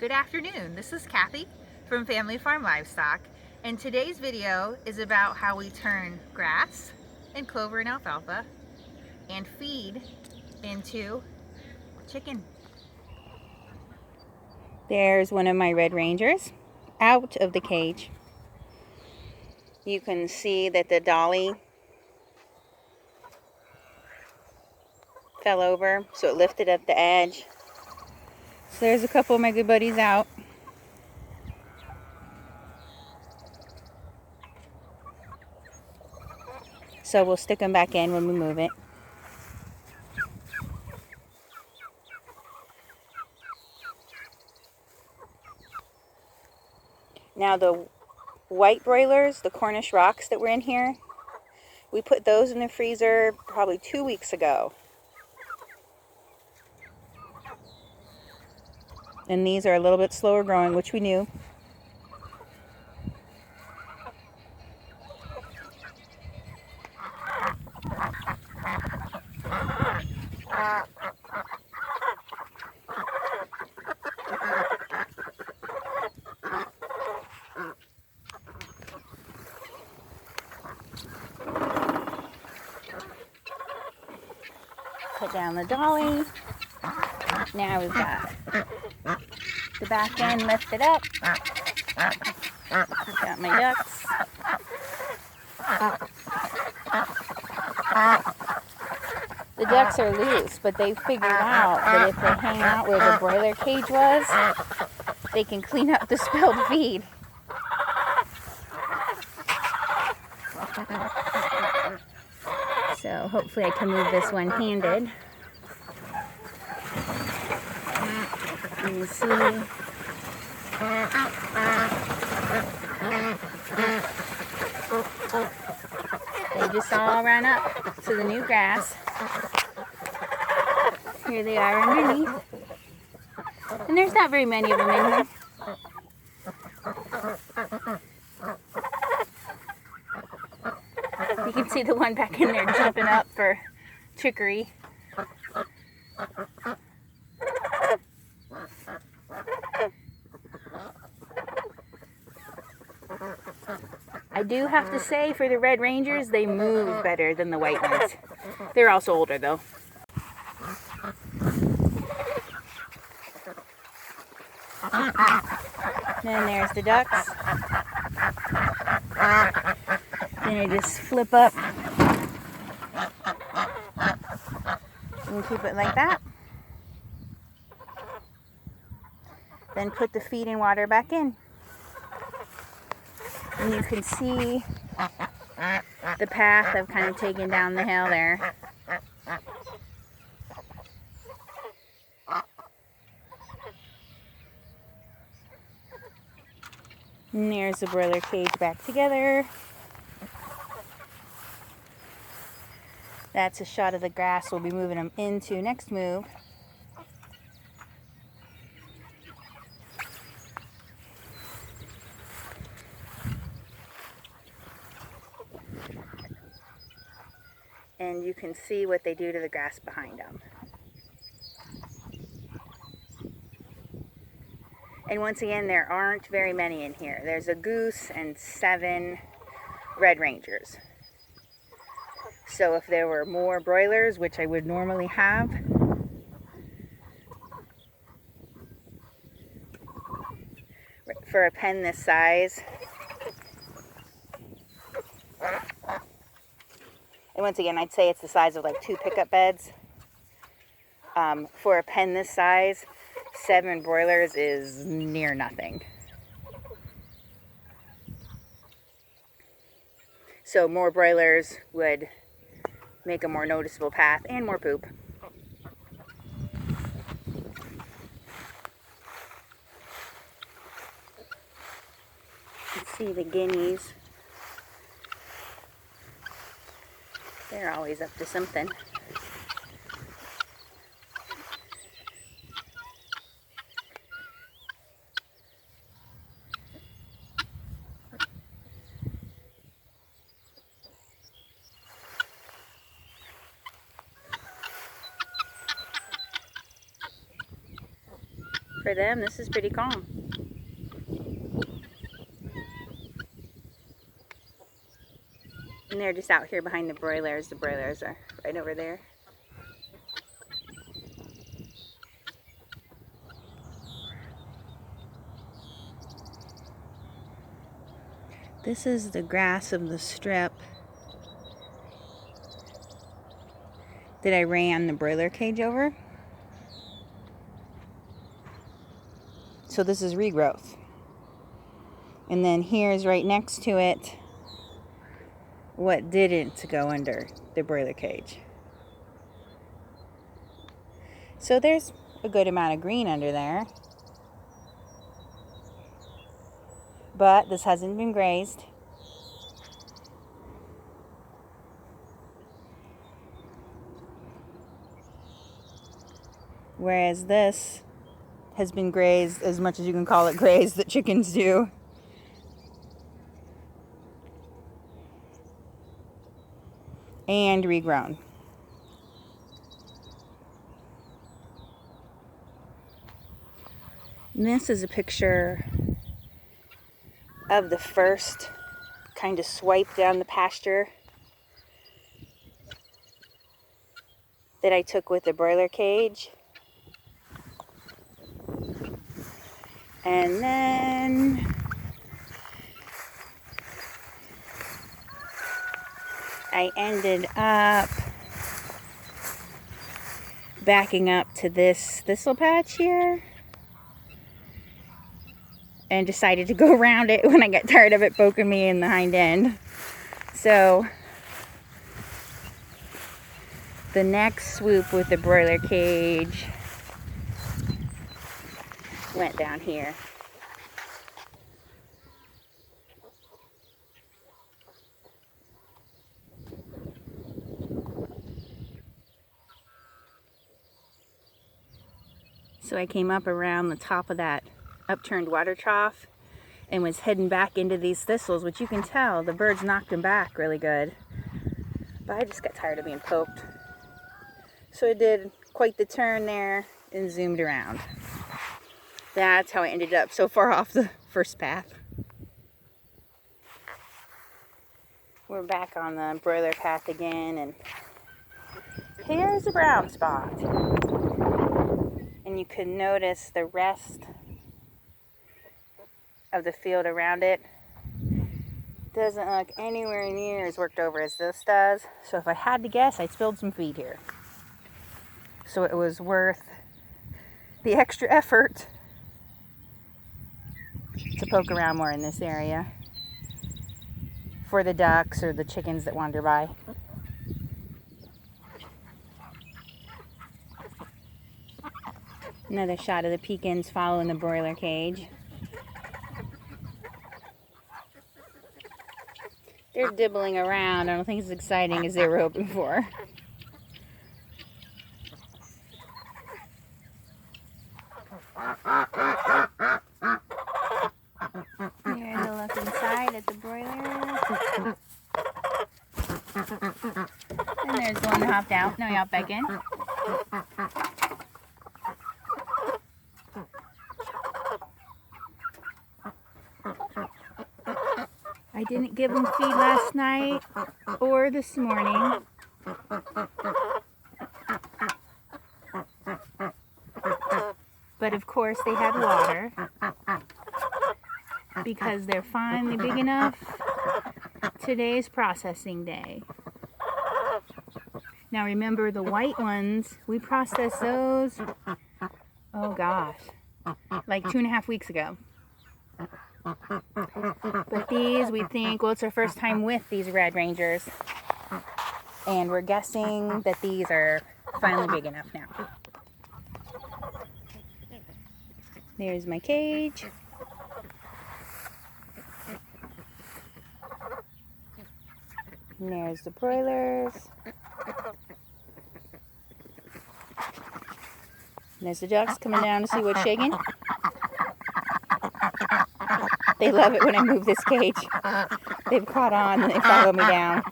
Good afternoon, this is Kathy from Family Farm Livestock, and today's video is about how we turn grass and clover and alfalfa and feed into chicken. There's one of my red rangers out of the cage. You can see that the dolly fell over, so it lifted up the edge. So there's a couple of my good buddies out. So we'll stick them back in when we move it. Now the white broilers, the Cornish rocks that were in here, we put those in the freezer probably 2 weeks ago. And these are a little bit slower growing, which we knew. Put down the dolly. Now we've got the back end lifted up. Got my ducks. The ducks are loose, but they figured out that if they hang out where the broiler cage was, they can clean up the spilled feed. So hopefully I can move this one-handed. You can see they just all ran up to the new grass. Here they are underneath. And there's not very many of them in here. You can see the one back in there jumping up for chicory. I do have to say, for the red rangers, they move better than the white ones. They're also older though. Then there's the ducks. Then I just flip up and keep it like that. Then put the feed and water back in. And you can see the path I've kind of taken down the hill there. And there's the broiler cage back together. That's a shot of the grass we'll be moving them into next move. And you can see what they do to the grass behind them. And once again, there aren't very many in here. There's a goose and 7 red rangers. So if there were more broilers, which I would normally have, for a pen this size, and once again, I'd say it's the size of like 2 pickup beds. For a pen this size, 7 broilers is near nothing. So more broilers would make a more noticeable path and more poop. You can see the guineas. They're always up to something. for them, this is pretty calm. And they're just out here behind the broilers. The broilers are right over there. This is the grass of the strip that I ran the broiler cage over. So this is regrowth. And then here's right next to it what didn't go under the broiler cage. So there's a good amount of green under there. But this hasn't been grazed. Whereas this has been grazed as much as you can call it grazed that chickens do. And regrown. And this is a picture of the first kind of swipe down the pasture that I took with the broiler cage. And then I ended up backing up to this thistle patch here and decided to go around it when I got tired of it poking me in the hind end. So the next swoop with the broiler cage went down here. So I came up around the top of that upturned water trough and was heading back into these thistles, which you can tell the birds knocked them back really good. But I just got tired of being poked. So I did quite the turn there and zoomed around. That's how I ended up so far off the first path. We're back on the broiler path again, and here's a brown spot. And you can notice the rest of the field around it doesn't look anywhere near as worked over as this does. So if I had to guess, I spilled some feed here. So it was worth the extra effort to poke around more in this area for the ducks or the chickens that wander by. Another shot of the pecans following the broiler cage. They're dibbling around. I don't think it's as exciting as they were hoping for. Here's a look inside at the broilers. And there's one that hopped out. Now he hopped back in. I didn't give them feed last night or this morning. But of course they had water because they're finally big enough. Today's processing day. Now remember the white ones, we processed those, oh gosh, like 2.5 weeks ago. But these, we think, well, it's our first time with these Red Rangers. And we're guessing that these are finally big enough now. There's my cage. And there's the broilers. And there's the ducks coming down to see what's shaking. They love it when I move this cage. They've caught on and they follow me down.